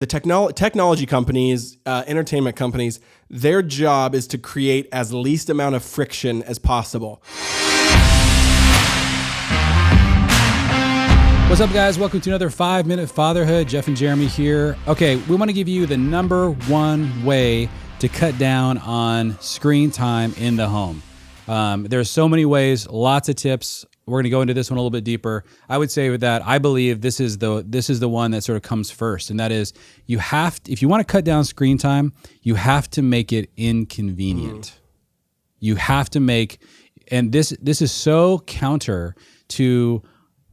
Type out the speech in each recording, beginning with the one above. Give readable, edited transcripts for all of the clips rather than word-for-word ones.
The technology companies, entertainment companies, their job is to create as least amount of friction as possible. What's up, guys? Welcome to another 5-Minute Fatherhood. Jeff and Jeremy here. Okay, we want to give you the number one way to cut down on screen time in the home. There's so many ways, lots of tips. We're going to go into this one a little bit deeper. I would say that I believe this is the one that sort of comes first, and that is if you want to cut down screen time, you have to make it inconvenient. You have to make, and this is so counter to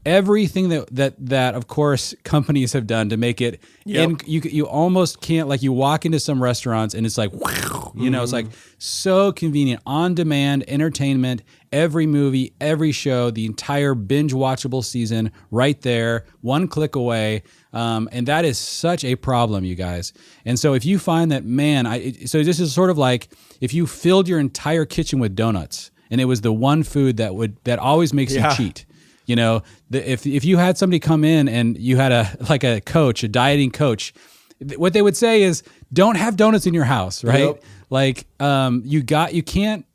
everything that of course companies have done to make it. Yep. You almost can't, like, you walk into some restaurants and it's like, it's like so convenient, on demand entertainment, every movie, every show, the entire binge watchable season right there, one click away. And that is such a problem, you guys. And so if you find that, so this is sort of like if you filled your entire kitchen with donuts and it was the one food that always makes you cheat. You know, if you had somebody come in and you had a dieting coach, what they would say is, don't have donuts in your house, right? Yep. Like, you can't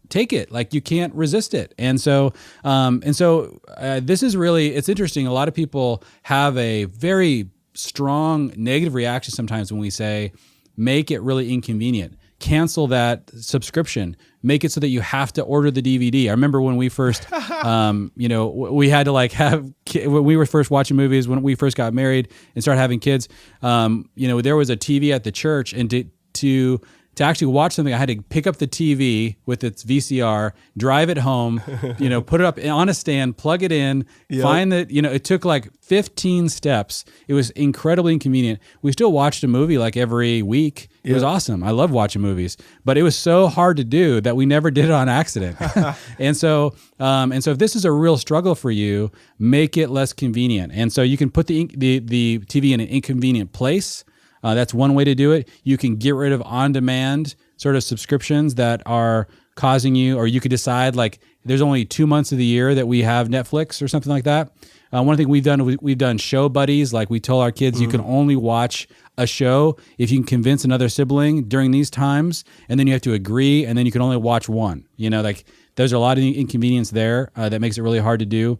take it. Like, you can't resist it. And so this is really, it's interesting. A lot of people have a very strong negative reaction sometimes when we say, make it really inconvenient. Cancel that subscription. Make it so that you have to order the DVD. I remember when we first, we had to when we were first watching movies, when we first got married and started having kids, there was a TV at the church, and to actually watch something, I had to pick up the TV with its VCR, drive it home, put it up on a stand, plug it in, find that, it took like 15 steps. It was incredibly inconvenient. We still watched a movie like every week. It was awesome. I love watching movies, but it was so hard to do that we never did it on accident. And so if this is a real struggle for you, make it less convenient. And so you can put the TV in an inconvenient place. That's one way to do it. You can get rid of on-demand sort of subscriptions that are causing you, or you could decide, like, there's only 2 months of the year that we have Netflix or something like that. One thing we've done show buddies. Like, we told our kids, you can only watch a show if you can convince another sibling during these times, and then you have to agree, and then you can only watch one. There's a lot of inconvenience there that makes it really hard to do.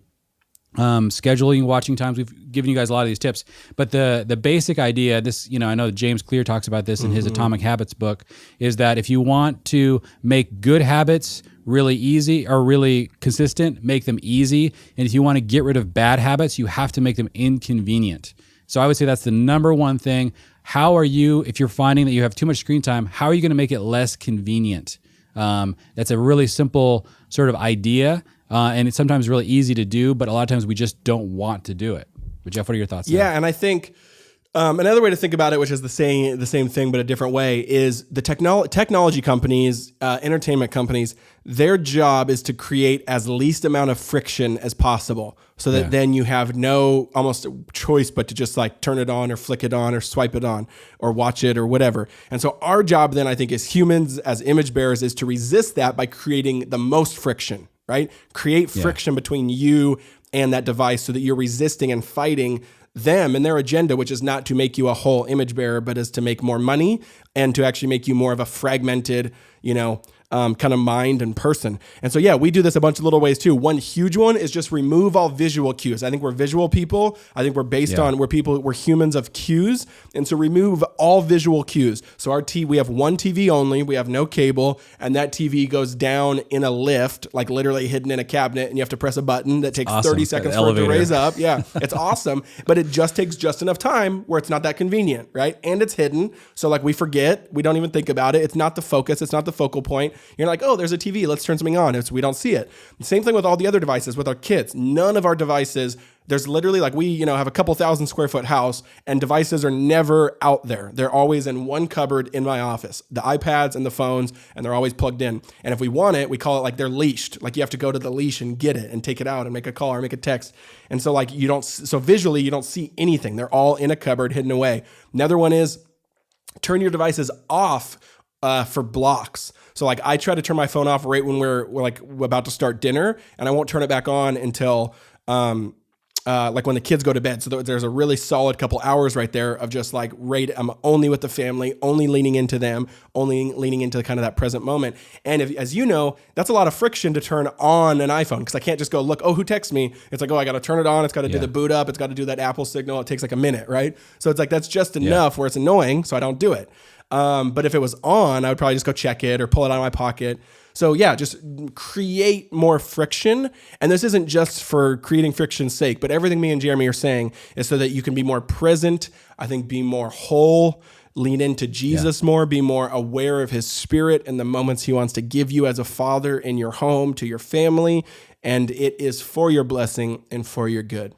Scheduling watching times, we've given you guys a lot of these tips, but the basic idea, this, I know James Clear talks about this in his Atomic Habits book, is that if you want to make good habits really easy or really consistent, make them easy. And if you want to get rid of bad habits, you have to make them inconvenient. So I would say that's the number one thing. How are you, if you're finding that you have too much screen time, how are you going to make it less convenient? That's a really simple sort of idea. And it's sometimes really easy to do, but a lot of times we just don't want to do it. But Jeff, what are your thoughts? Yeah, and I think another way to think about it, which is the same thing but a different way, is the technology companies, entertainment companies. Their job is to create as least amount of friction as possible, so that then you have no almost choice but to just like turn it on or flick it on or swipe it on or watch it or whatever. And so our job then, I think, as humans, as image bearers, is to resist that by creating the most friction. Right? Create friction between you and that device so that you're resisting and fighting them and their agenda, which is not to make you a whole image bearer, but is to make more money and to actually make you more of a fragmented, kind of mind and person. And so, we do this a bunch of little ways too. One huge one is just remove all visual cues. I think we're visual people. I think we're based on, we're humans of cues. And so remove all visual cues. So we have one TV only, we have no cable, and that TV goes down in a lift, like literally hidden in a cabinet, and you have to press a button that takes 30 seconds for it to raise up. Yeah, it's awesome. But it just takes just enough time where it's not that convenient, right? And it's hidden. So like we forget, we don't even think about it. It's not the focus. It's not the focal point. You're like, oh, there's a TV. Let's turn something on. We don't see it. Same thing with all the other devices with our kids. None of our devices, there's literally like we, have a couple 1,000 square foot house, and devices are never out there. They're always in one cupboard in my office, the iPads and the phones, and they're always plugged in. And if we want it, we call it like they're leashed. Like you have to go to the leash and get it and take it out and make a call or make a text. And so like visually you don't see anything. They're all in a cupboard hidden away. Another one is turn your devices off for blocks. So like I try to turn my phone off right when we're about to start dinner, and I won't turn it back on until like when the kids go to bed. So there's a really solid couple hours right there of just like, I'm only with the family, only leaning into them, only leaning into kind of that present moment. And as you know, that's a lot of friction to turn on an iPhone, because I can't just go look, who texts me? It's like, I got to turn it on. It's got to do the boot up. It's got to do that Apple signal. It takes like a minute, right? So it's like, that's just enough where it's annoying. So I don't do it. But if it was on, I would probably just go check it or pull it out of my pocket. So yeah, just create more friction. And this isn't just for creating friction's sake, but everything me and Jeremy are saying is so that you can be more present, I think be more whole, lean into Jesus more, be more aware of his spirit and the moments he wants to give you as a father in your home, to your family. And it is for your blessing and for your good.